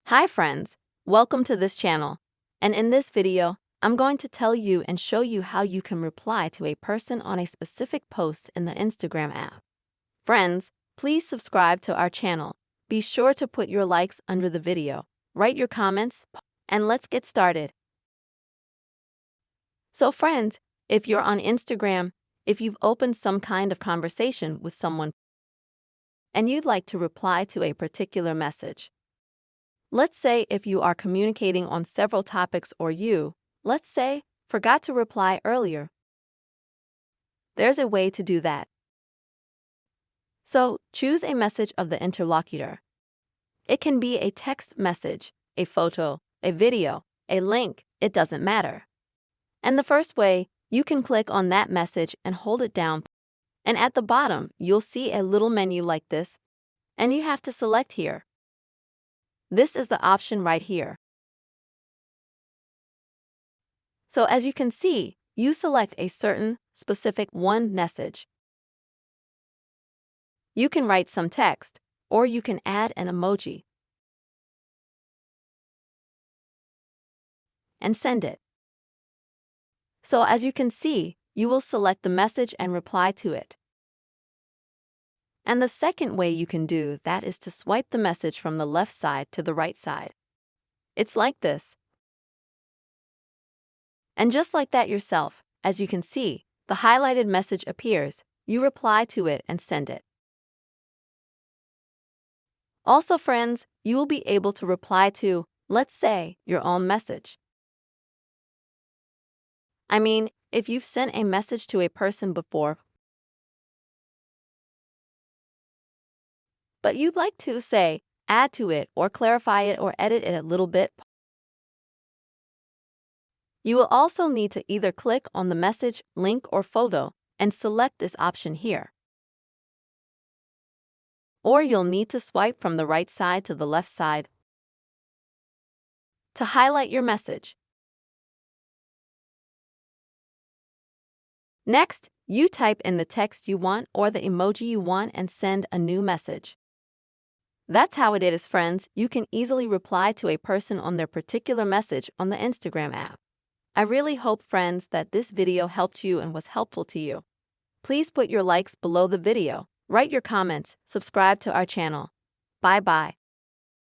Hi friends, welcome to this channel. And in this video, I'm going to tell you and show you how you can reply to a person on a specific post in the Instagram app. Friends, please subscribe to our channel. Be sure to put your likes under the video, write your comments, and let's get started. So friends, if you're on Instagram, if you've opened some kind of conversation with someone and you'd like to reply to a particular message, let's say if you are communicating on several topics or let's say, forgot to reply earlier. There's a way to do that. So, choose a message of the interlocutor. It can be a text message, a photo, a video, a link, it doesn't matter. And the first way, you can click on that message and hold it down. And at the bottom, you'll see a little menu like this, and you have to select here. This is the option right here. So as you can see, you select a certain, specific one message. You can write some text, or you can add an emoji and send it. So as you can see, you will select the message and reply to it. And the second way you can do that is to swipe the message from the left side to the right side. It's like this. And just like that yourself, as you can see, the highlighted message appears, you reply to it and send it. Also friends, you will be able to reply to, let's say, your own message. I mean, if you've sent a message to a person before, but you'd like to, say, add to it or clarify it or edit it a little bit, you will also need to either click on the message, link, or photo and select this option here. Or you'll need to swipe from the right side to the left side to highlight your message. Next, you type in the text you want or the emoji you want and send a new message. That's how it is, friends. You can easily reply to a person on their particular message on the Instagram app. I really hope, friends, that this video helped you and was helpful to you. Please put your likes below the video, write your comments, subscribe to our channel. Bye-bye.